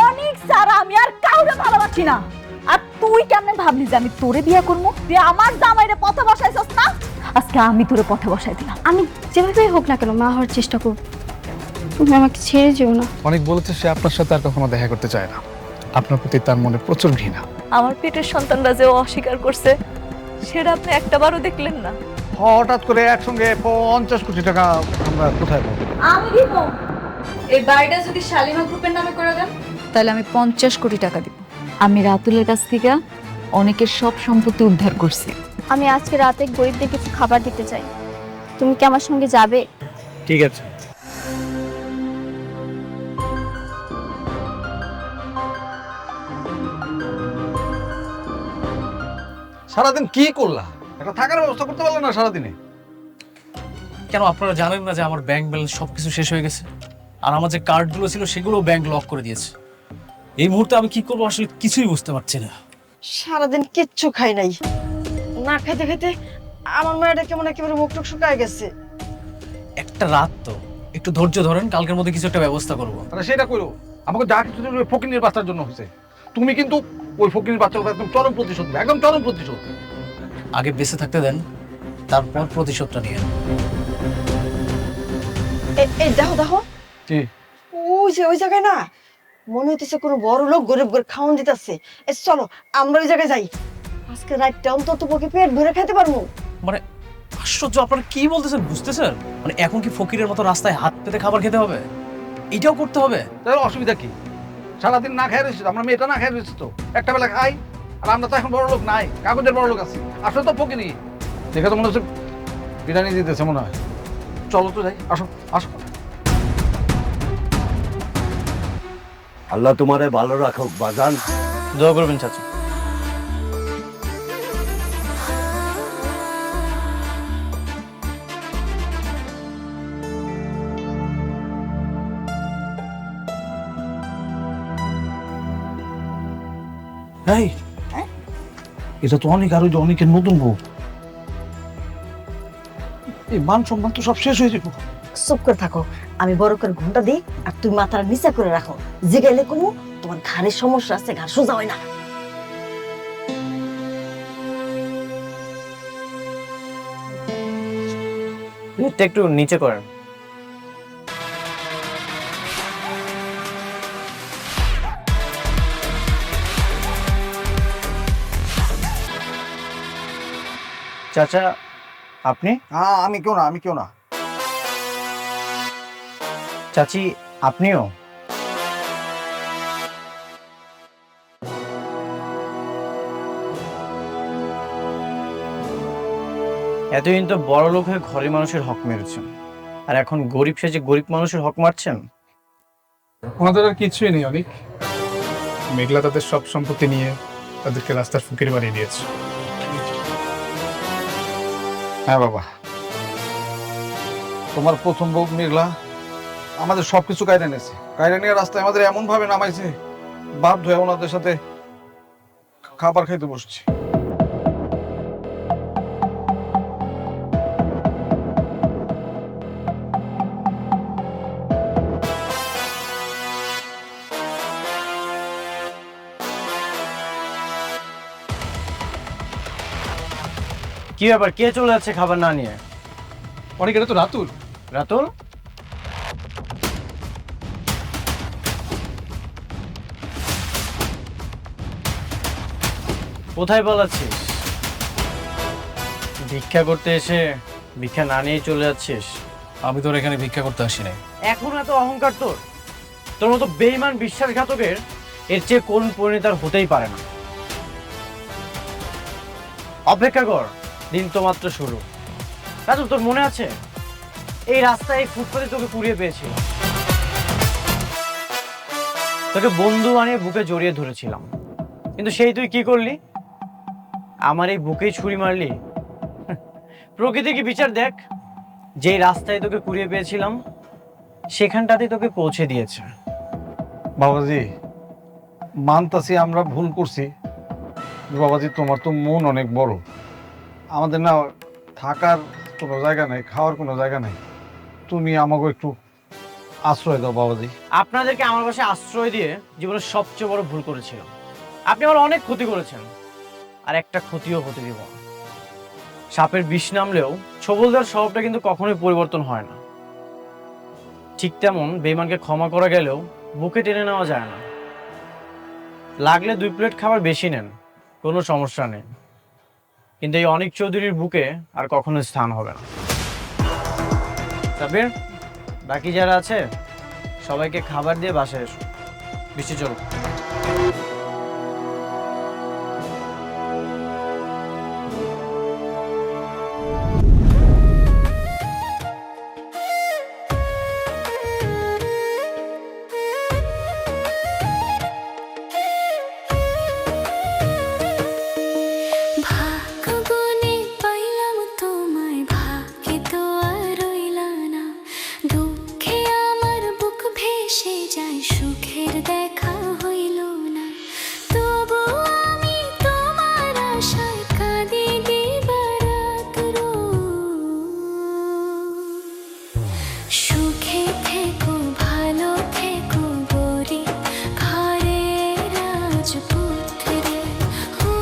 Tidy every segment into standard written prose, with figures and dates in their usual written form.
অনেক সারা, আমি আর কাউরে ভালোবাসি না। আর তুই কেমনে ভাবলি যে আমি তোরে বিয়ে করবো? তুই আমার জামাইরে পথে বসাইছস না, আজকে আমি তোরে পথে বসাই দিলাম। আমি যেভাবেই হোক না কেন মা হওয়ার চেষ্টা করব। তুমি আমাকে ছেড়ে যেও না। অনেক বলেছে সে আপনার সাথে আর কখনো দেখা করতে চায় না। আপনার প্রতি তার মনে প্রচুর ঘৃণা। আমার পেটের সন্তানরা যে অস্বীকার করছে সেটা আপনি একটাবারও দেখলেন না। হঠাৎ করে একসঙ্গে 50 কোটি টাকা আমরা কোথায় পাবো? আমি দিব। এই বাড়িটা যদি শালিমা গ্রুপের নামে করে দেন তাহলে আমি 50 কোটি টাকা দিব। আমি রাতুলের কাছ থেকে অনেকের সব সম্পত্তি উদ্ধার করছি। আমি আজকে রাতে গরিবদের কিছু খাবার দিতে চাই। তুমি কি আমার সঙ্গে যাবে? ঠিক আছে। সারাদিন কি করলা? একটা থাকার ব্যবস্থা করতে পারলে না সারাদিনে? কেন আপনারা জানেন না যে আমার ব্যাংক ব্যালেন্স সবকিছু শেষ হয়ে গেছে? আর আমার যে কার্ডগুলো ছিল সেগুলো ব্যাংক লক করে দিয়েছে। এই মুহূর্তে আমি কি করবো আসলে কিছুই বুঝতে পারছি না। সারাদিন কিচ্ছু খাই নাই, না খাইতে খাইতে আমার মায়েরা কেমন একেবারে মুখ টুক শুকায় গেছে। একটা রাত তো, একটু ধৈর্য ধরেন, কালকের মধ্যে কিছু একটা ব্যবস্থা করবো। আরে সেটা করো, আমাকে যা কিছু ফকিনের বাচ্চার জন্য হয়েছে, তুমি কিন্তু ওই ফকিনের বাচ্চার উপর একদম চরম প্রতিশোধ নেবে, একদম চরম প্রতিশোধ। আগে বেঁচে থাকতে দেন, তারপর প্রতিশোধটা নিয়ে। এই দেখো দেখো, কি? ওই যে ওই জায়গায় না মনে হইতেছে কোনো বড় লোক গরিব করে খাওয়ান দিতেছে। চলো আমরা ওই জায়গায় যাই, আজকে রাতটা অন্তত পক্ষে পেট ভরে খেতে পারবো। মানে আশ্চর্য, আপনারা কি বলতেছেন বুঝতেছেন? মানে এখন কি ফকিরের মতো রাস্তায় হাত পেতে খাবার খেতে হবে? এটাও করতে হবে? তাহলে অসুবিধা কি? সারাদিন না খাই রয়েছে, আমরা মেয়েটা না খাই রয়েছে তো, একটা বেলা খাই। আর আমরা তো এখন বড় লোক নাই, কাগজের বড় লোক আছি, আসলে তো ফকিনি। দেখে তো মনে হচ্ছে বিরিয়ানি দিতেছে মনে হয়। চলো তো যাই, আসো আসো। আল্লাহ তোমারে ভালো রাখুক বাজান। দোয়া করবেন চাচা। এই এটা তো অনেক, আর ওই যে অনেকের নতুন বউ। এই মান সম্মান তো সব শেষ হয়ে যাবো। চুপ করে থাকো, আমি বড় করে ঘন্টা দিই আর তুমি মাথার নিচে করে রাখো। জিগাইলে কোনো তোমার ঘাড়ের সমস্যা আছে, ঘাড় সোজা হয় না। একটু নিচে করেন। চাচা আপনি? হ্যাঁ, আমি কেউ না, আমি কেউ না। চাচি আপনিও? এতদিন তো বড় লোক হয়ে ঘরের মানুষের হক মেরেছেন, আর এখন গরিব সেজে গরিব মানুষের হক মারছেন। ওনাদের আর কিছুই নেই অনেক। মেঘলা তাদের সব সম্পত্তি নিয়ে তাদেরকে রাস্তার ফকির বানিয়ে দিয়েছে। হ্যাঁ বাবা, তোমার প্রথম বউ মেঘলা আমাদের সবকিছু কায়রা নিয়েছে, কায়রা নিয়ে রাস্তায় আমাদের এমন ভাবে নামাইছে, বাধ্য হয়ে ওনাদের সাথে খাবার খাইতে বসছি। কি ব্যাপার, কে চলে যাচ্ছে খাবার না নিয়ে? অনেক, এটা তো রাতুল। রাতুল? কোথায় পালাচ্ছিস? ভিক্ষা করতে এসে ভিক্ষা না নিয়ে চলে যাচ্ছিস? আমি তোর এখানে ভিক্ষা করতে আসি নাই। এখন এত অহংকার তোর? তোর মতো বেঈমান বিশ্বাসঘাতকের এর চেয়ে কোন পরিণতি আর হতেই পারে না। অপেক্ষা কর, দিন তো মাত্র শুরু। রাজু, তোর মনে আছে এই রাস্তায় ফুটপাতে তোকে কুড়িয়ে পেয়েছিল, তোকে বন্ধু বানিয়ে বুকে জড়িয়ে ধরেছিলাম, কিন্তু সেই তুই কি করলি? আমার এই বুকেই ছুরি মারলি। প্রকৃতি কি বিচার দেখ, যেই রাস্তায় তোকে কুড়িয়ে পেয়েছিলাম সেখানটাতেই তোকে পৌঁছে দিয়েছে। বাবাজি, মানতাছি আমরা ভুল করছি। বাবাজি, তোমার তো মন অনেক বড়, আমাদের না থাকার কোনো জায়গা নাই, খাওয়ার কোনো জায়গা নাই। তুমি আমাকে একটু আশ্রয় দাও বাবাজি। আপনাদেরকে আমার বাসায় আশ্রয় দিয়ে জীবনের সবচেয়ে বড় ভুল করেছিলাম। আপনি আমার অনেক ক্ষতি করেছেন, আর একটা ক্ষতিও হতে দিব না। সাপের বিষ নামলেও ছবলদার স্বভাবটা কিন্তু কখনোই পরিবর্তন হয় না। ঠিক তেমন বেঈমানকে ক্ষমা করা গেলেও বুকে টেনে নেওয়া যায় না। লাগলে 2 প্লেট খাবার বেশি নেন, কোনো সমস্যা নেই, কিন্তু এই অনিক চৌধুরীর বুকে আর কখনো স্থান হবে না। সাবির, বাকি যারা আছে সবাইকে খাবার দিয়ে বাসায় এসো। বৃষ্টি চলো। ভাগ্যবনে পাইলাম তোমায়, ভাগ্যে তো আর রইলা না। দুঃখে আমার বুক ভেসে যায়, সুখের দেখা হইল না। তবু আমি তোমার আশায় কাঁদি দিবারাত সুখে থেকো, ভালো থেকো গরি ঘরের রাজপুত্রে। ও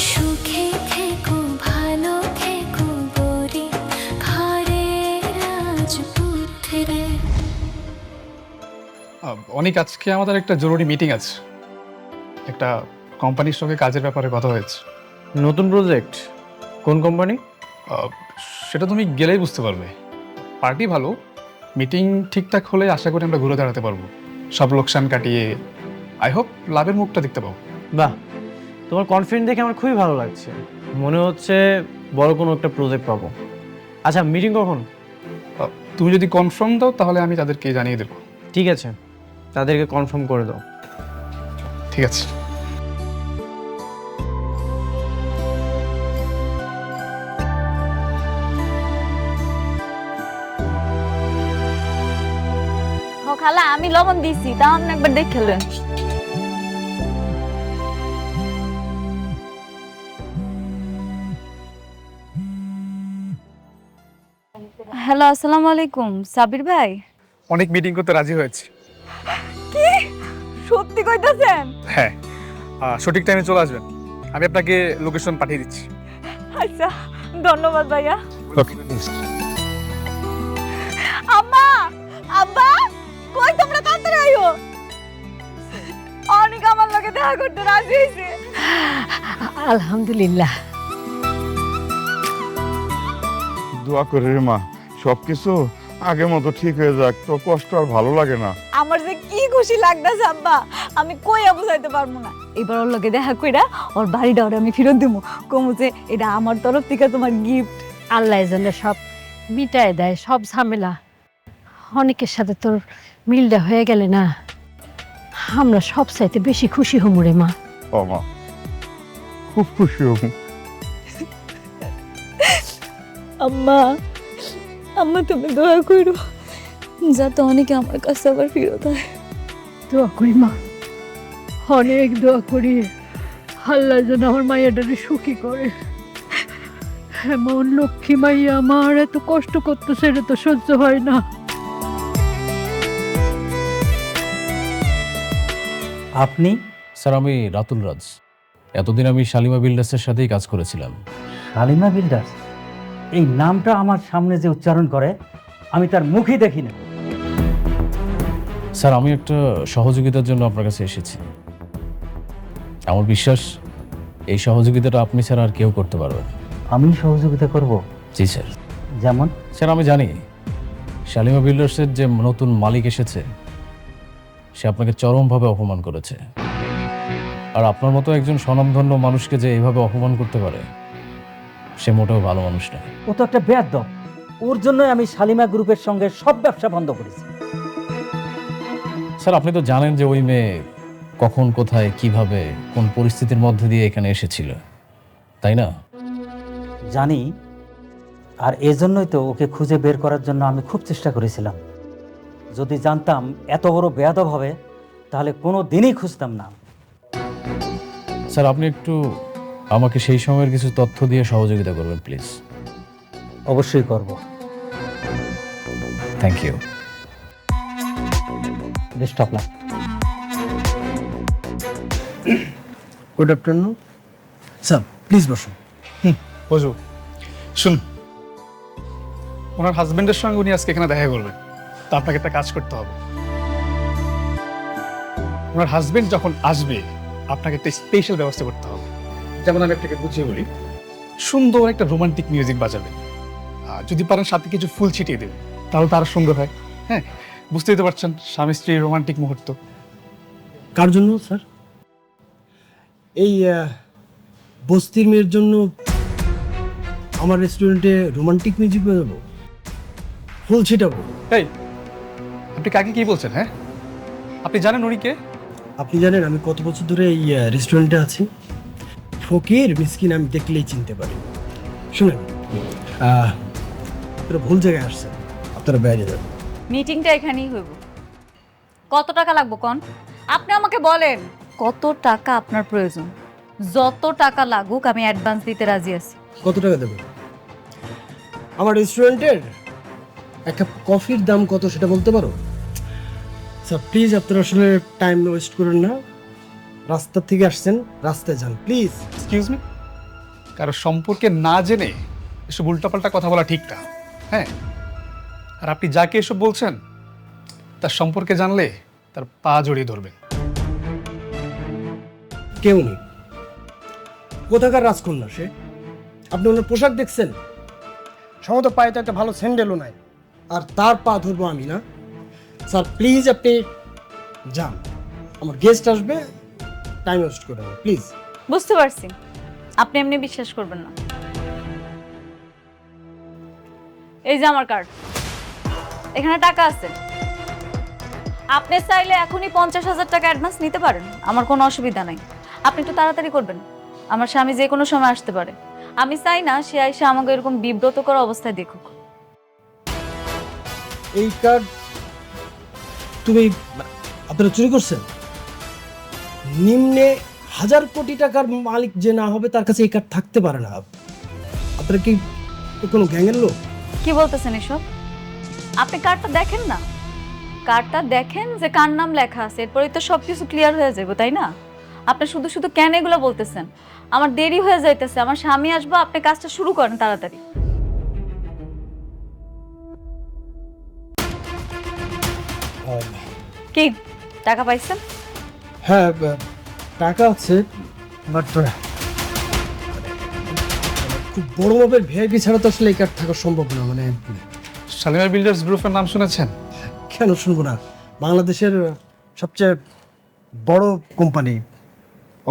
সুখে থেকো, ভালো থেকো গরি ঘরের রাজপুত্রে। অনেক আজকে আমাদের একটা জরুরি মিটিং আছে, একটা কোম্পানির সঙ্গে কাজের ব্যাপারে কথা হয়েছে। নতুন প্রজেক্ট? কোন কোম্পানি? সেটা তুমি গেলেই বুঝতে পারবে। পার্টি ভালো, মিটিং ঠিকঠাক হলে আশা করি আমরা ঘুরে দাঁড়াতে পারবো, সব লোকসান কাটিয়ে। আই হোপ লাভের মুখটা দেখতে পাবো। বাহ, তোমার কনফিডেন্ট দেখে আমার খুবই ভালো লাগছে। মনে হচ্ছে বড় কোনো একটা প্রজেক্ট পাবো। আচ্ছা, মিটিং কখন? তুমি যদি কনফার্ম দাও তাহলে আমি তাদেরকে জানিয়ে দেবো। ঠিক আছে, তাদেরকে কনফার্ম করে দাও। ঠিক আছে। খালা আমি লবণ দিছি, তা আপনি একবার দেখলেন। হ্যালো, আসসালামু আলাইকুম সাবির ভাই। অনেক মিটিং করতে রাজি হয়েছে। কি সত্যি কইতাছেন? হ্যাঁ, সঠিক টাইমে চলে আসবেন। আমি আপনাকে লোকেশন পাঠিয়ে দিচ্ছি। আচ্ছা, ধন্যবাদ ভাইয়া। ওকে। আম্মা, আব্বা, কই তোমরা তাড়াতাড়ি আইও। অনেক আমার লগে দেখা করতে রাজি হইছে। আলহামদুলিল্লাহ। দোয়া করে রে মা, সবকিছু আগের মতো ঠিক হয়ে যাক, তো কষ্ট আর ভালো লাগে না। আমার যে কি খুশি লাগতাছে আব্বা, আমি কইয়া বুঝাইতে পারবো না। এবার ওর লগে দেখা কইরা ওর বাড়িটা ওরে আমি ফেরত দিমু, কমু যে এটা আমার তরফ থেকে তোমার গিফট। আল্লাহ যেন সব মিটায় দেয়, সব ঝামেলা। অনেকের সাথে তোর মিলটা হয়ে গেলে না, আমরা সব চাইতে বেশি খুশি হমু রে মা। ও মা, খুব খুশি হব। আম্মা, আম্মা তুমি দোয়া করো যাতে অনেকে আমার কাছে আবার ফেরত হয়। দোয়া করি মা, অনেক দোয়া করি আল্লাহ যেন আমার মাইয়াটারে সুখী করে। এমন লক্ষ্মী মাইয়া আমার এত কষ্ট করতেছে, এটা তো সহ্য হয় না। আপনি? স্যার, আমি রাতুল রাজ। এতদিন আমি শালিমা বিল্ডার্সের সাথেই কাজ করেছিলাম। শালিমা বিল্ডার্স? এই নামটা আমার সামনে যে উচ্চারণ করে, আমি তার মুখই দেখি না। স্যার, আমি একটা সহযোগিতার জন্য আপনার কাছে এসেছি। আমার বিশ্বাস এই সহযোগিতাটা আপনি ছাড়া আর কেউ করতে পারবে না। আমি সহযোগিতা করব? জি স্যার। যেমন? স্যার, আমি জানি শালিমা বিল্ডার্সের যে নতুন মালিক এসেছে সে আপনাকে চরমভাবে অপমান করেছে। আর আপনার মতো একজন স্বনামধন্য মানুষকে যে এইভাবে অপমান করতে পারে সে মোটেও ভালো মানুষ নয়। ও তো একটা বেয়াদব। ওর জন্যই আমি শালিমা গ্রুপের সঙ্গে সব ব্যবসা বন্ধ করেছি। স্যার, আপনি তো জানেন যে ওই মেয়ে কখন, কোথায়, কিভাবে, কোন পরিস্থিতির মধ্যে দিয়ে এখানে এসেছিল, তাই না? জানি, আর এজন্যই তো ওকে খুঁজে বের করার জন্য আমি খুব চেষ্টা করেছিলাম। যদি জানতাম এত বড় বেয়াদব হবে তাহলে কোনো দিনই খুঁজতাম না। স্যার, আপনি একটু আমাকে সেই সময়ের কিছু তথ্য দিয়ে সহযোগিতা করবেন প্লিজ। অবশ্যই করব। Thank you. Best of luck. Good afternoon sir, please বসুন। বুঝু শুন, ওনার হাজবেন্ডের সঙ্গে উনি আজকে এখানে দেখা করবেন, তা আপনাকে একটা কাজ করতে হবে। ওনার হাজবেন্ড যখন আসবে আপনাকে একটা স্পেশাল ব্যবস্থা করতে হবে। যেমন আমি আপনাকে বুঝিয়ে বলি, সুন্দর একটা রোমান্টিক মিউজিক বাজাবেন, আর যদি পারেন সাথে কিছু ফুল ছিটিয়ে দেবেন, তাহলে তো আরো সুন্দর হয়। হ্যাঁ, বুঝতেই তো পারছেন, স্বামী স্ত্রীর রোমান্টিক মুহূর্ত। কার জন্য স্যার? এই বস্তির মেয়ের জন্য আমার রেস্টুরেন্টে রোমান্টিক মিউজিক বাজাবো, ফুল ছিটাবো? এই, আপনি কাকে কি বলছেন? হ্যাঁ, আপনি জানেন উনি কে? আপনি জানেন আমি কত বছর ধরে এই রেস্টুরেন্টে আছি? ফকির মিসকিন আমি দেখলেই চিনতে পারি। শুনেন, আপনারা ভুল জায়গায় আসছেন, আপনারা বাইরে যান। মিটিংটা এখানেই হইব। কত টাকা লাগবে কোন? আপনি আমাকে বলেন কত টাকা আপনার প্রয়োজন। যত টাকা লাগুক আমি অ্যাডভান্স দিতে রাজি আছি। কত টাকা দেবেন? আমার রেস্টুরেন্টের এক কাপ কফির দাম কত সেটা বলতে পারো? স্যার প্লিজ, আপনারা আসলে টাইম ওয়েস্ট করেন না। রাস্তা থেকে আসছেন, রাস্তায় যান প্লিজ। এক্সকিউজ মি, কারো সম্পর্কে না জেনে এসব উল্টাপাল্টা কথা বলা ঠিক না। হ্যাঁ, আর আপনি যাকে এসব বলছেন তার সম্পর্কে জানলে তার পা জড়িয়ে ধরবেন। কেউ নেই। কোথাকার রাজকন্যা সে? আপনি ওনার পোশাক দেখছেন? সম্ভবত পায়ে তো একটা ভালো স্যান্ডেলও নাই, আর তার পা ধরবো আমি না? স্যার প্লিজ আপনি যান, আমার গেস্ট আসবে, টাইম ওয়েস্ট করে না প্লিজ। বুঝতে পারছি, আপনি এমনি বিশ্বাস করবেন না। এই যে আমার কার্ড, এখানে টাকা আছে। আপনি চাইলে এখনই 50,000 টাকা অ্যাডভান্স নিতে পারেন, আমার কোনো অসুবিধা নাই। আপনি একটু তাড়াতাড়ি করবেন, আমার স্বামী যে কোনো সময় আসতে পারে। আমি চাই না সে এসে আমাকে এরকম বিব্রতকর অবস্থায় দেখুক। এই কার্ড তুমি আপনারা চুরি করছেন? নিম্নে 1000 কোটি টাকার মালিক যে না হবে তার কাছে এই কার্ড থাকতে পারে না। আপনারা কি কোনো গ্যাংয়ের লোক? কি বলতেছেন এসব? আপনি কার্ডটা দেখেন না, কার্ডটা দেখেন যে কার নাম লেখা আছে, এরপরেই তো সবকিছু ক্লিয়ার হয়ে যাবে, তাই না? আপনি শুধু শুধু কেন এগুলো বলতেছেন? আমার দেরি হয়ে যাইতেছে, আমার স্বামী আসবে, আপনি কাজটা শুরু করেন তাড়াতাড়ি। কি টাকা পাইছেন? হ্যাঁ, টাকা আছে, বাট খুব বড় মাপের ভিআইপি ছাড়া তো আসলে এই কার্ড থাকা সম্ভব না। মানে শালিমার বিল্ডার্স গ্রুপের নাম শুনেছেন? কেন শুনবো না? বাংলাদেশের সবচেয়ে বড় কোম্পানি,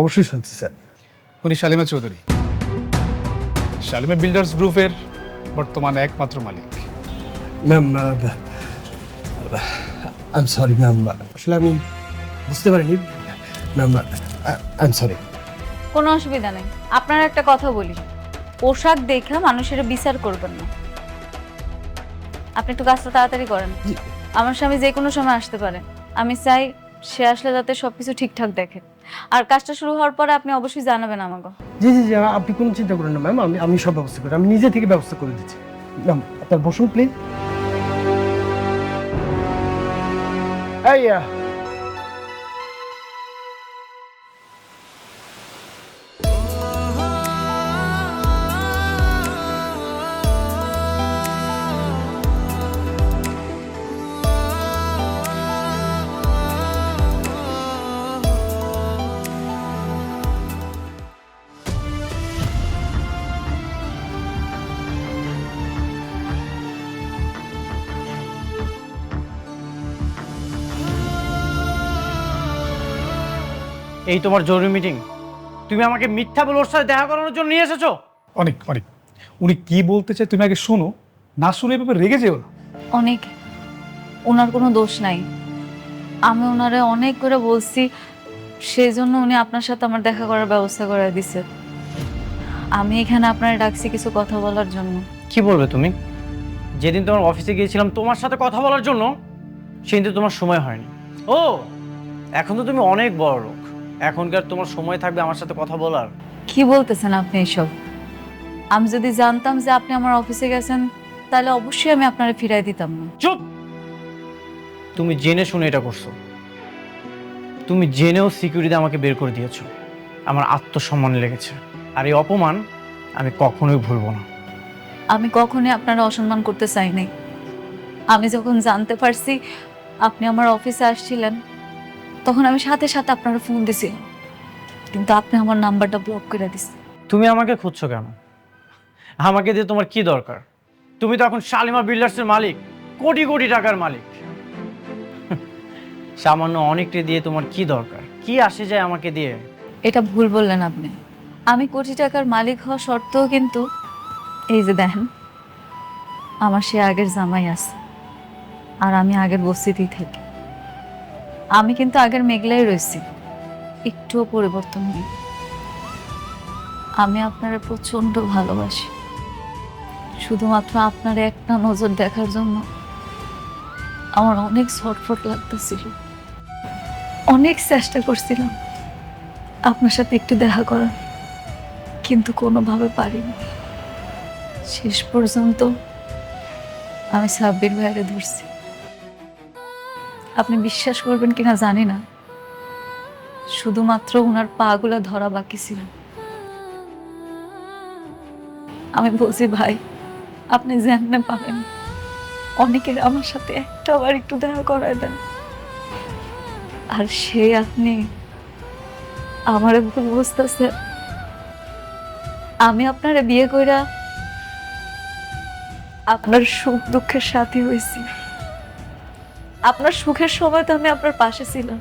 অবশ্যই শুনছি স্যার। উনি শালিমা চৌধুরী, শালিমা বিল্ডার্স গ্রুপের বর্তমানে একমাত্র মালিক। Ma'am, I am sorry ma'am, আসলে আমি বুঝতে পারিনি ম্যাম, আই এম সরি। কোনো অসুবিধা নেই। আপনার একটা কথা বলি, পোশাক দেখে মানুষের বিচার করবেন না। আপনি একটু কাজটা তাড়াতাড়ি করেন, আমার স্বামী যে কোনো সময় আসতে পারে। আমি চাই সে আসলে যাতে সবকিছু ঠিকঠাক দেখে, আর কাজটা শুরু হওয়ার পরে আপনি অবশ্যই জানাবেন আমাকে। জি জি জি, আপনি কোনো চিন্তা করেন না ম্যাম, আমি সব ব্যবস্থা করি, আমি নিজে থেকে ব্যবস্থা করে দিচ্ছি। ম্যাম আপনার বসুন প্লিজ। এই এই তোমার জরুরি মিটিং? তুমি আমাকে মিথ্যা বলে ওর সাথে দেখা করানোর জন্য নিয়ে এসেছো? অনেক অনেক, উনি কি বলতে চায় তুমি আগে শোনো, না শুনে এভাবে রেগে যেও না। অনেক, ওনার কোনো দোষ নাই। আমি ওনারে অনেক করে বলছি, সেই জন্য উনি আপনার সাথে আমার দেখা করার ব্যবস্থা করে দিছে। আমি এখানে আপনারে ডাকছি কিছু কথা বলার জন্য। কি বলবে তুমি? যেদিন তোমার অফিসে গিয়েছিলাম তোমার সাথে কথা বলার জন্য, সেদিন তো তোমার সময় হয়নি। ও, এখন তো তুমি অনেক বড় লোক, এখনকার তোমার সময় থাকবে আমার সাথে কথা বলার? কি বলতেছেন আপনি এসব? আমি যদি জানতাম যে আপনি আমার অফিসে গেছেন, তাহলে অবশ্যই আমি আপনারে ফিরাই দিতাম না। চুপ! তুমি জেনে শুনে এটা করছো। তুমি জেনেও সিকিউরিটি আমাকে বের করে দিয়েছো। আমার আত্মসম্মান লেগেছে, আর এই অপমান আমি কখনোই ভুলবো না। আমি কখনোই আপনারা অসম্মান করতে চাই নাই। আমি যখন জানতে পারছি আপনি আমার অফিসে আসছিলেন, তখন আমি সাথে সাথে আপনার ফোন দিছিলাম, কিন্তু আপনি আমার নাম্বারটা ব্লক করে দিছেন। তুমি আমাকে খুঁজছো কেন? আমাকে দিয়ে তোমার কি দরকার? তুমি তো এখন শালিমা বিল্ডার্সের মালিক, কোটি কোটি টাকার মালিক। সামান্য অনেকটা দিয়ে তোমার কি দরকার? কি আসে যায় আমাকে দিয়ে? এটা ভুল বললেন আপনি। আমি কোটি টাকার মালিক হওয়া সত্ত্বেও কিন্তু এই যে দেখেন, আমার সে আগের জামাই আছে, আর আমি আগের বস্তিতেই থাকি। আমি কিন্তু আগের মেঘলাই রয়েছি, একটুও পরিবর্তন নেই। আমি আপনারে প্রচন্ড ভালোবাসি। শুধুমাত্র আপনার একটা নজর দেখার জন্য আমার অনেক ছটফট লাগতেছিল। অনেক চেষ্টা করছিলাম আপনার সাথে একটু দেখা করার, কিন্তু কোনোভাবে পারিনি। শেষ পর্যন্ত আমি সাব্বির ভাইরে ধরছি। আপনি বিশ্বাস করবেন কিনা জানি না, শুধুমাত্র ওনার পাগুলা ধরা বাকি ছিল। আমি বলছি, ভাই আপনি যেমনে পাবেন অনেকের আমার সাথে একটা বার একটু দেখা করায় দেন। আর সে আপনি আমার ভুল বুঝতেছে। আমি আপনারে বিয়ে কইরা আপনার সুখ দুঃখের সাথী হয়েছি। আপনার সুখের সময় তো আমি আপনার পাশে ছিলাম,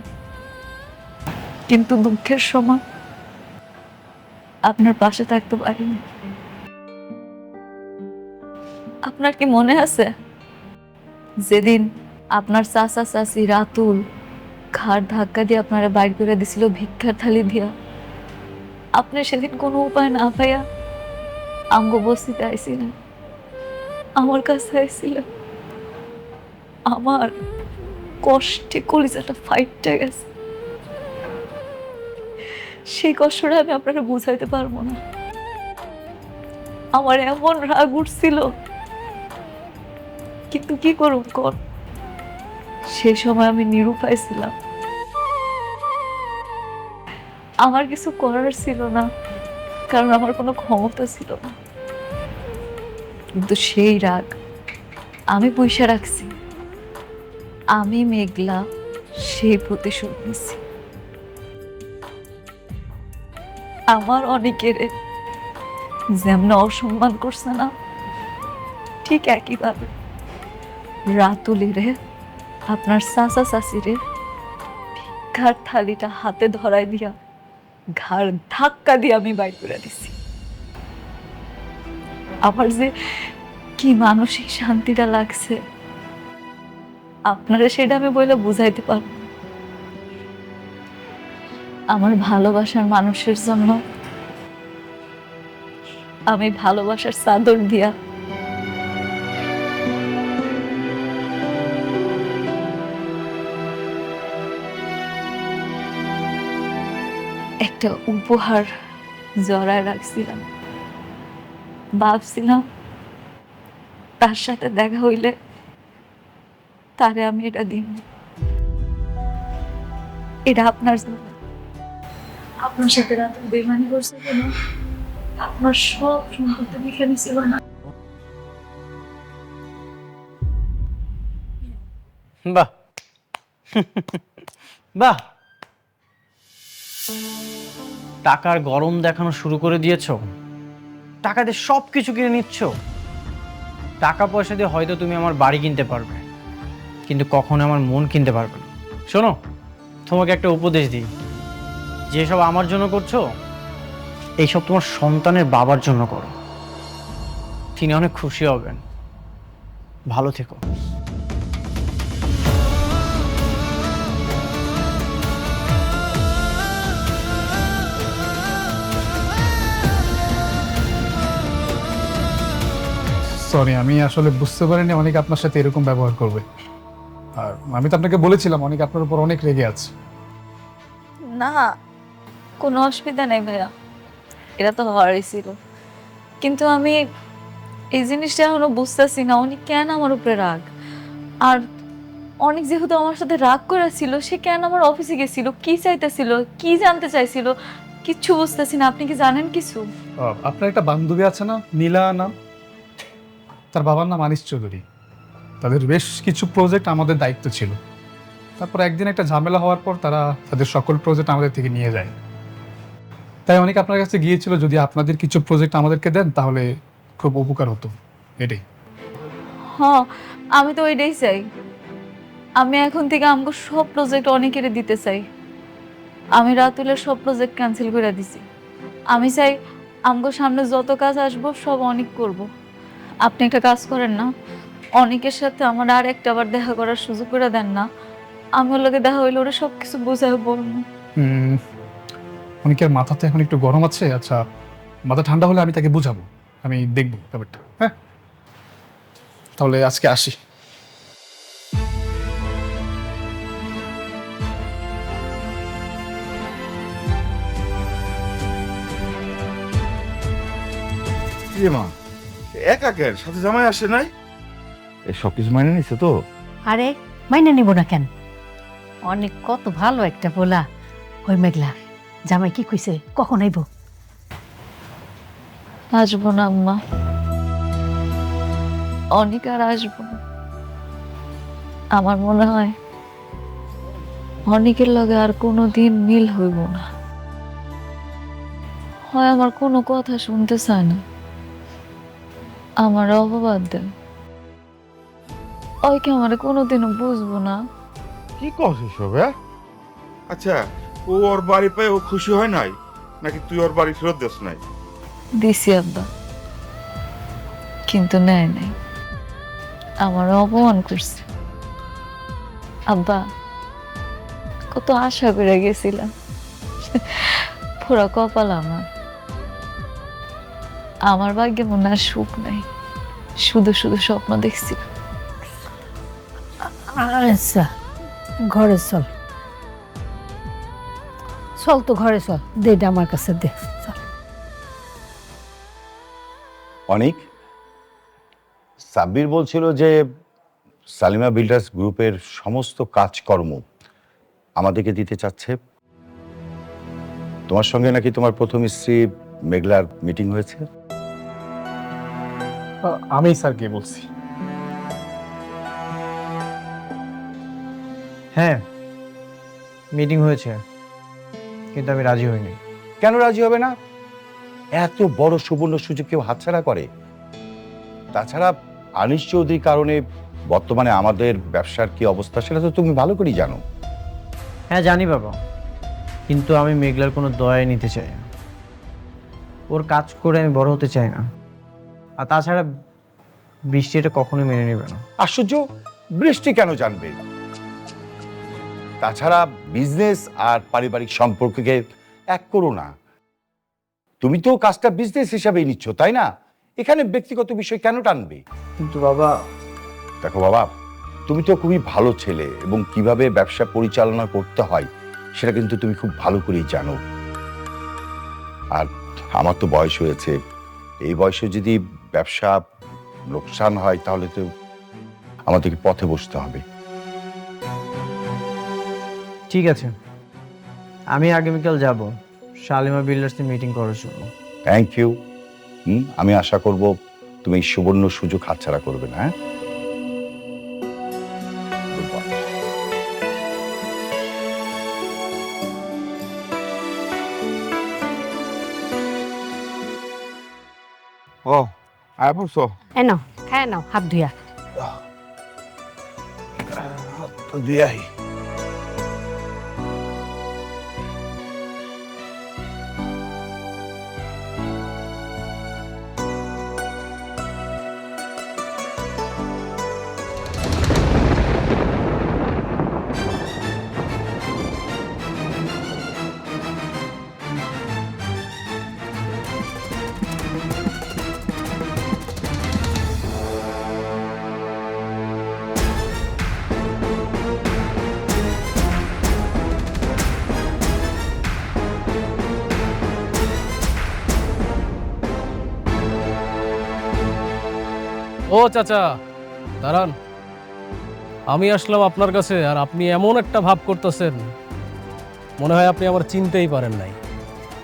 কিন্তু দুঃখের সময় আপনার পাশে থাকতে পারিনি। আপনার কি মনে আছে যেদিন আপনার চাচা চাচি রাতুল ঘাড় ধাক্কা দিয়ে আপনারা বাইর করে দিছিল ভিক্ষার থালি দিয়া? আপনি সেদিন কোনো উপায় না পাইয়া আমগো বস্তিতে আইছিলেন, আমার কাছে আইছিলেন। আমার কষ্টে কলিজাটা ফাইটটা গেছে। সেই কষ্টটা আমি আপনারা বুঝাইতে পারবো না। আমার এমন রাগ উঠছিল, কিন্তু কি করুন কর, সেই সময় আমি নিরুপায় ছিলাম। আমার কিছু করার ছিল না, কারণ আমার কোনো ক্ষমতা ছিল না। কিন্তু সেই রাগ আমি পয়সা রাখছি। আমি মেঘলা সেই প্রতিশোধ নিছি। আমার অনেকের যেমন অসম্মান করছে না, ঠিক একইভাবে রাতুলিরে আপনার চাচা চাচিরে ভিক্ষার থালিটা হাতে ধরাই দিয়া ঘাড় ধাক্কা দিয়ে আমি বাইর করে দিছি। আমার যে কি মানসিক শান্তিটা লাগছে আপনারা সেটা আমি বলে বুঝাইতে পারব না। আমার ভালোবাসার মানুষের জন্য আমি ভালোবাসার চাদর দিয়া একটা উপহার জড়ায় রাখছিলাম। ভাবছিলাম তার সাথে দেখা হইলে তারে আমি এটা দিব। এটা আপনার জন্য। আপনার সাথে রাতে বেমানি করছে কেন? আপনার সব সম্পত্তি লিখে নিছিল না? বাহ বাহ, টাকার গরম দেখানো শুরু করে দিয়েছো। টাকা দিয়ে সব কিছু কিনে নিচ্ছ। টাকা পয়সা দিয়ে হয়তো তুমি আমার বাড়ি কিনতে পারবে, কিন্তু কখনো আমার মন কিনতে পারবে না। শোনো, তোমাকে একটা উপদেশ দিই, যেসব আমার জন্য করছো এইসব তোমার সন্তানের বাবার জন্য করো। তিনি অনেক খুশি হবেন। ভালো থেকো। সরি, আমি আসলে বুঝতে পারিনি অনেক আপনার সাথে এরকম ব্যবহার করবে। আর আমি তো আপনাকে বলেছিলাম অনেক আপনার উপর অনেক রেগে আছে। না, কোনো অসুবিধা নেই ভাইয়া, এটা তো হওয়ারই ছিল। কিন্তু আমি এই জিনিসটা এখনো বুঝতেছি না উনি কেন আমার উপরে রাগ। আর অনেক যেহেতু আমার সাথে রাগ করেছিল, সে কেন আমার অফিসে গেছিল, কি চাইতেছিল, কি জানতে চাইছিল, কিচ্ছু বুঝতেছি না। আপনি কি জানেন কিছু? আপনার একটা বান্ধবী আছে না, নীলা নাম? তার বাবার নাম আনিস চৌধুরী। তাদের বেশ কিছু প্রজেক্ট আমাদের দায়িত্ব ছিল। তারপর একদিন একটা ঝামেলা হওয়ার পর তারা তাদের সকল প্রজেক্ট আমাদের থেকে নিয়ে যায়। তাই অনেক আপনার কাছে গিয়েছিল, যদি আপনাদের কিছু প্রজেক্ট আমাদেরকে দেন তাহলে খুব উপকার হতো। এটাই। হ্যাঁ, আমি তো ওইটাই চাই। আমি এখন থেকে আমাকে সব প্রজেক্ট অনেকের দিতে চাই। আমি রাতুলের সব প্রজেক্ট ক্যান্সেল করে দিছি। আমি চাই আমাকে সামনে যত কাজ আসবো সব অনেক করব। আপনি একটা কাজ করেন না, অনেকের সাথে আমার আর একটা বার দেখা করার সুযোগ করে দেন না। আমি ওর লগে দেখা হইলে ওরা সব কিছু বোঝায় বলবো। অনেকের মাথাতে এখন একটু গরম আছে। আচ্ছা, মাথা ঠান্ডা হলে আমি তাকে বুঝাবো, আমি দেখবো ব্যাপারটা। হ্যাঁ, তাহলে আজকে আসি। মা একা কেন, সাথে জামাই আসে নাই? এই সব কিছু মাইনে নিছে তো? আরে মাইনে নিব না কেন? অনেক কত ভালো একটা পোলা। ওই মেঘলা জামাই কি কইছে, কখন আইব? আসবো না আম্মা, অনেক আর আসবো না। আমার মনে হয় অনেকের লগে আর কোনো দিন মিল হইব না। হয় আমার কোনো কথা শুনতে চায় না, আমার অপবাদ দেয়। ওইকে আমার কোনোদিনও বুঝবো না। কি কস এসব? হ্যাঁ, আচ্ছা, ও ওর বাড়ি পেয়ে ও খুশি হয় নাই, নাকি তুই ওর বাড়ি ফেরত দিস নাই? দিছি আব্বা, কিন্তু নেয় নাই, আমার অপমান করছে। আব্বা, কত আশা করে গেছিলাম, পুরা কপাল আমার। আমার ভাগ্যে মনে আর সুখ নাই, শুধু শুধু স্বপ্ন দেখছি। আচ্ছা, ঘরে চল। চল তো ঘরে চল, দেটা আমার কাছে দে। চল। অনেক সাব্বির বলছিল যে সালিমা বিল্ডার্স গ্রুপের সমস্ত কাজকর্ম আমাদেরকে দিতে চাচ্ছে। তোমার সঙ্গে নাকি তোমার প্রথম স্ত্রী মেঘলার মিটিং হয়েছে? আমি স্যারকে বলছি। হ্যাঁ, মিটিং হয়েছে, কিন্তু আমি রাজি হইনি। কেন রাজি হবে না? এত বড় সুবর্ণ সুযোগ কেউ হাতছাড়া করে? তাছাড়া আনিস চৌধুরীর কারণে বর্তমানে আমাদের ব্যবসার কি অবস্থা সেটা তো তুমি ভালো করেই জানো। হ্যাঁ জানি বাবা, কিন্তু আমি মেঘলার কোনো দয়া নিতে চাই না। ওর কাজ করে আমি বড় হতে চাই না। আর তাছাড়া বৃষ্টি এটা কখনোই মেনে নেবে না। আশ্চর্য, বৃষ্টি কেন জানবে? তাছাড়া বিজনেস আর পারিবারিক সম্পর্ককে এক করো না। তুমি তো কাজটা বিজনেস হিসাবেই নিচ্ছ, তাই না? এখানে ব্যক্তিগত বিষয় কেন টানবে? কিন্তু বাবা, দেখো বাবা, তুমি তো খুবই ভালো ছেলে এবং কিভাবে ব্যবসা পরিচালনা করতে হয় সেটা কিন্তু তুমি খুব ভালো করেই জানো। আর আমার তো বয়স হয়েছে, এই বয়সে যদি ব্যবসা লোকসান হয় তাহলে তো আমাদেরকে পথে বসতে হবে। ঠিক আছে, আমি আগামীকাল যাব শালিমা বিল্ডার্সের মিটিং করার জন্য। Thank you. আমি আশা করব তুমি এই সুবর্ণ সুযোগ হাতছাড়া করবে না। হ্যাঁ, ও আয় পড়ছো? এ নাও, খায় নাও, হাত ধুইয়া। দিয়াই ও চাচা, দাঁড়ান। আমি আসলাম আপনার কাছে আর আপনি এমন একটা ভাব করতেছেন মনে হয় আপনি আমার চিনতেই পারেন নাই।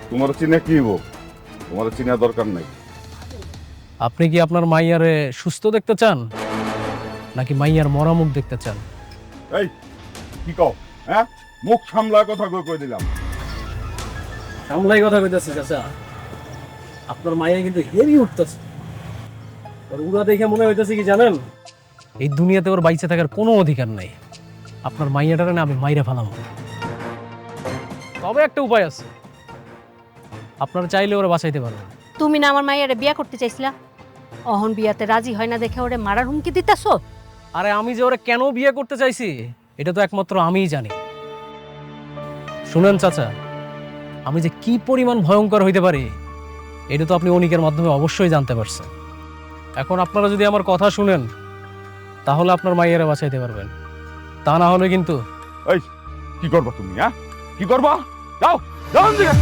তোমার চিনে কি হবো? তোমার চিনা দরকার নাই। আপনি কি আপনার মাইয়ারে সুস্থ দেখতে চান নাকি মাইয়ার মরা মুখ দেখতে চান? এই কি কও? হ্যাঁ, মুখ সামলা কথা কই দিলাম। সামলাই কথা কইতাছি চাচা, আপনার মাইয়া কিন্তু হেভি উঠতেছে। আর উড়া দেখে মনে হইতেছে কি জানেন, এই দুনিয়াতে ওর বাইচে থাকার কোনো অধিকার নাই। আপনার মাইয়াটারে না আমি মাইরা ফেলাম। তবে একটা উপায় আছে, আপনারা চাইলে ওরা বাঁচাইতে পারবেন। তুমি না আমার মাইয়ারে বিয়া করতে চাইছিলা, অহন বিয়াতে রাজি হয় না দেখে ওরে মারার হুমকি দিতেছো। আরে আমি যে ওরা কেন বিয়ে করতে চাইছি এটা তো একমাত্র আমিই জানি। শুনেন চাচা, আমি যে কি পরিমাণ ভয়ঙ্কর হইতে পারি এটা তো আপনি অনিকের মাধ্যমে অবশ্যই জানতে পারছেন। এখন আপনারা যদি আমার কথা শুনেন তাহলে আপনার মাইয়ারে বাঁচাইতে পারবেন, তা না হলে কিন্তু। এই কি করবা তুমি? হ্যাঁ, কি করবা? যাও যাও দিকে।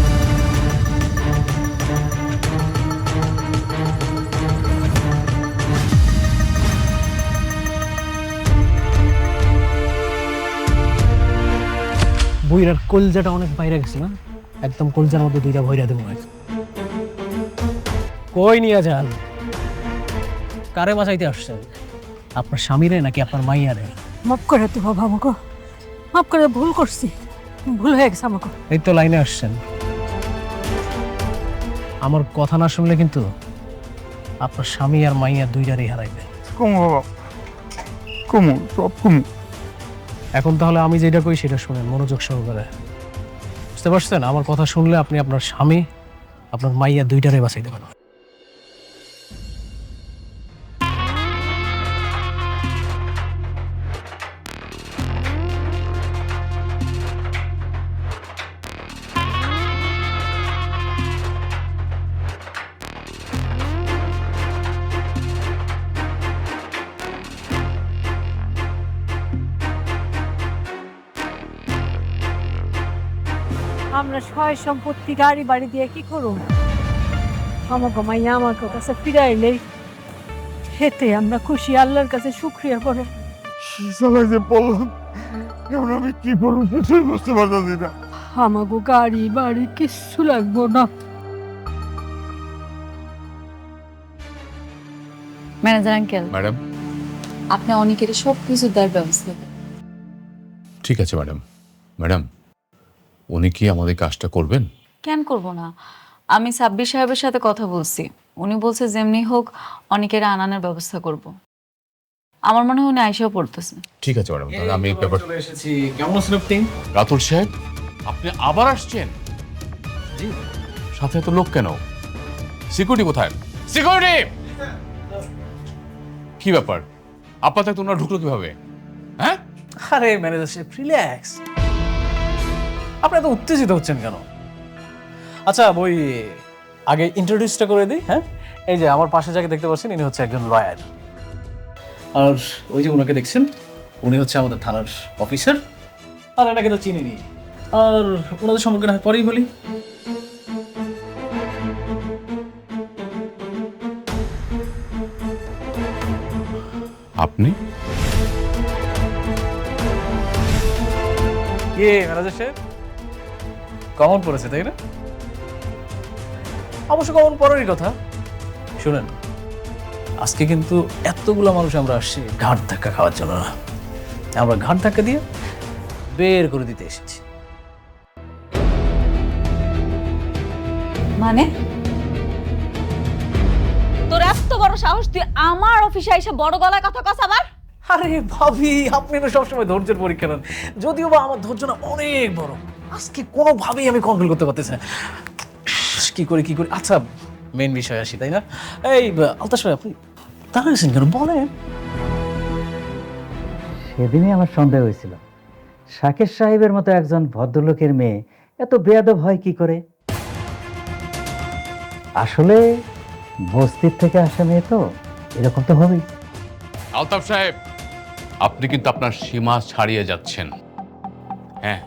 বইরার কলজাটা অনেক বাইরে গেছে না, একদম কলজার মধ্যে দুইটা ভইরা দেবো। কই নিয়ে যান? কারে বাঁচাইতে আসছেন? আপনার স্বামীরে নাকি আপনার মাইয়ারে? মাফ করে তো বাবা আমাকে, মাফ করে, ভুল করছি, ভুল হয়ে গেছে আমাকে। এই তো লাইনে আসছেন। আমার কথা না শুনলে কিন্তু আপনার স্বামী আর মাইয়া দুইটারই হারাইবে। কমু বাবা, কমু, সব কমু। এখন তাহলে আমি যেটা কই সেটা শুনেন মনোযোগ সহকারে, বুঝতে পারছেন? আমার কথা শুনলে আপনি আপনার স্বামী আপনার মাইয়া দুইটারে বাঁচাইতে পারবেন। আমরা সয় সম্পত্তি গাড়ি বাড়ি দিয়ে কি করব? আমাকে মাইয়া আমার কাছে ফিরাইলে হেতে আমরা খুশি, আল্লাহর কাছে শুকরিয়া করো। যে বললাম, এখন আমি কি করবো কিছুই বুঝতে পারতেছি না। আমাকে গাড়ি বাড়ি কিচ্ছু লাগবো না। ম্যানেজার আঙ্কেল, ম্যাডাম, আপনি অনেকের সব কিছু দেওয়ার ব্যবস্থা করেন। ঠিক আছে ম্যাডাম। ম্যাডাম, উনি কি আমাদের কাজটা করবেন? কেন করব না? আমি সাব্বির সাহেবের সাথে কথা বলছি, উনি বলছে যেমনি হোক অনেকের আনানোর ব্যবস্থা করব। আমার মনে হয় উনি আইসাও পড়তেছে। ঠিক আছে ম্যাডাম, তাহলে আমি ব্যাপার চলে এসেছি। কেমন আছেন আপনি? রাতুল সাহেব, আপনি আবার আসছেন? জি। সাথে এত লোক কেন? সিকিউরিটি কোথায়? সিকিউরিটি! কি ব্যাপার, আপনাদের তোমরা ঢুকলো কিভাবে? হ্যাঁ? আরে ম্যানেজার সাহেব, রিল্যাক্স। আপনি এত উত্তেজিত হচ্ছেন কেন? আচ্ছা, ওই আগে ইন্ট্রোডিউসটা করে দিই। হ্যাঁ, এই যে আমার পাশে যাকে দেখতে পাচ্ছেন ইনি হচ্ছে একজন লয়ার, আর ওই যে ওনাকে দেখছেন উনি হচ্ছে আমাদের থানার অফিসার। আর এনাকে তো চিনিনি, আর ওনাদের সম্পর্কে না হয় পরেই বলি। আপনি? কে ম্যানেজার সাহেব? কমন পড়েছে তাই না? অবশ্য কমন পড়ারই কথা। শুনেন, আজকে কিন্তু এতগুলো মানুষ আমরা আসছি ঘাট ধাক্কা খাওয়ার জন্য না, আমরা ঘাট ধাক্কা দিয়ে বের করে দিতে এসেছি। মানে তোর এত বড় সাহস, তুই আমার অফিসে এসে বড় গলায় কথা কস আবার? আরে ভাবি, আপনি তো সবসময় ধৈর্যের পরীক্ষা নেন, যদিও বা আমার ধৈর্য না অনেক বড়। আজকে কোনোভাবেই আমি কন্ট্রোল করতে পারতেছি না। কি করি কি করি। আচ্ছা, মেন বিষয় আসি, তাই না? এই আলতাশ ভাই, আপনি দাঁড়িয়েছেন কেন? বলেন। সেদিনই আমার সন্দেহ হয়েছিল, শাকের সাহেবের মতো একজন ভদ্রলোকের মেয়ে এত বেয়াদব হয় কি করে। আসলে বস্তির থেকে আসা মেয়ে তো এরকম তো হবেই। আলতাফ সাহেব, আপনি কিন্তু আপনার সীমা ছাড়িয়ে যাচ্ছেন। হ্যাঁ,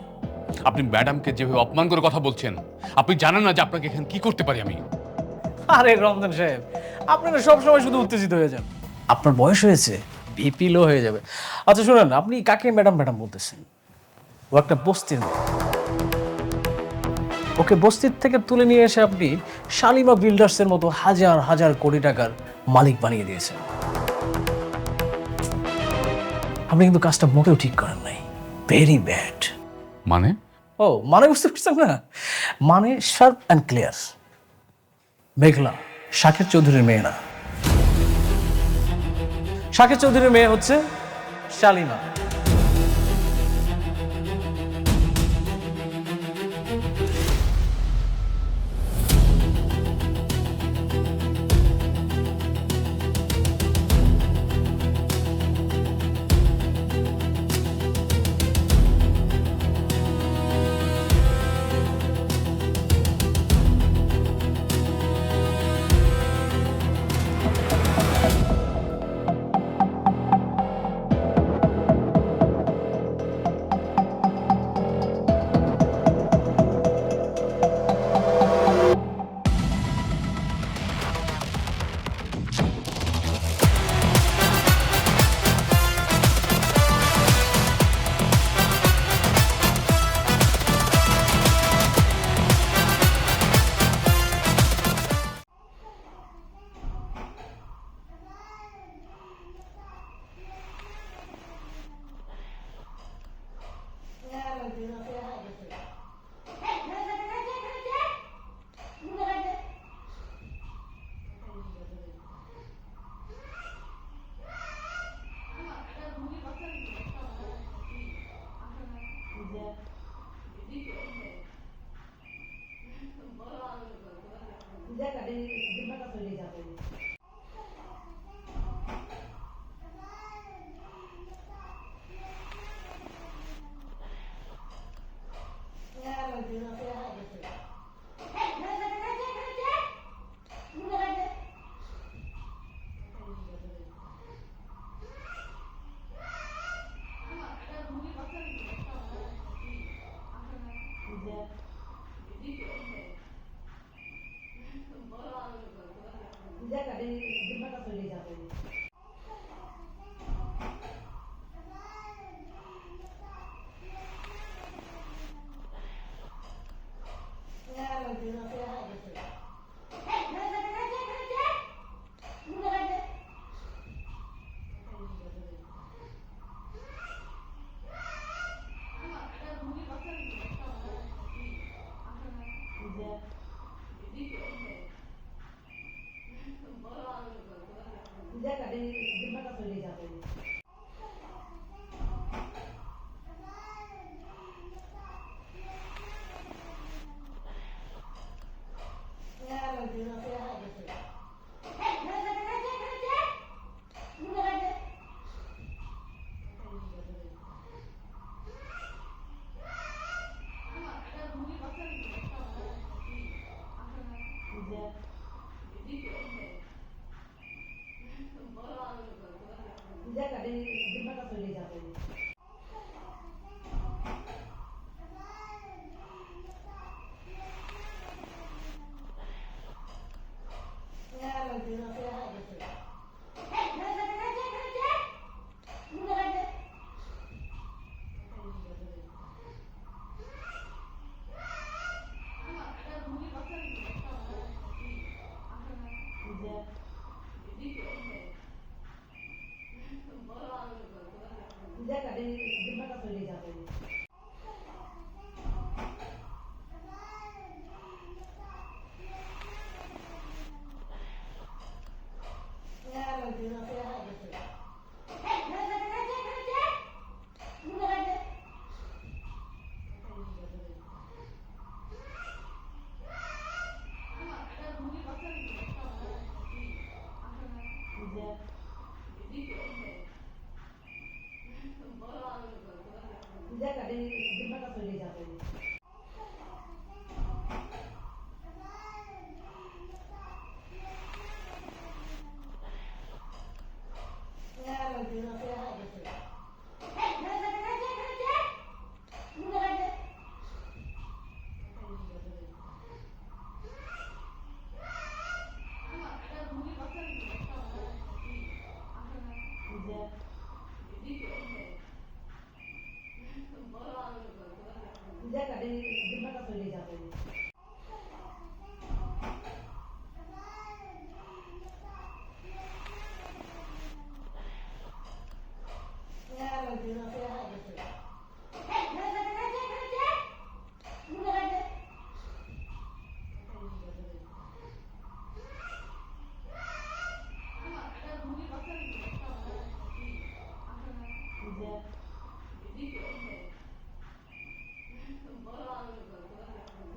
আপনি ম্যাডামকে যেভাবে অপমান করে কথা বলছেন, আপনি জানেন না যে আপনাকে এখানে কি করতে পারি আমি। আরে রমজান সাহেব, আপনারা সবসময় শুধু উত্তেজিত হয়ে যান। আপনার বয়স হয়েছে, বিপি লো হয়ে যাবে। আচ্ছা শুনেন, আপনি কাকে ম্যাডাম ম্যাডাম বলতেছেন? ও একটা বস্তির মেয়ে। ওকে বস্তির থেকে তুলে নিয়ে এসে আপনি শালিমা বিল্ডার্সের মতো হাজার হাজার কোটি টাকার মালিক বানিয়ে দিয়েছেন। আপনি কিন্তু কাজটা মোটেও ঠিক করেন নাই, ভেরি ব্যাড। মানে? ও মানে বুঝতে পারছেন না? মানে শার্প অ্যান্ড ক্লিয়ার। মেঘলা শাকের চৌধুরীর মেয়ে না, শাকের চৌধুরীর মেয়ে হচ্ছে শালিমা।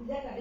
জায়গাটা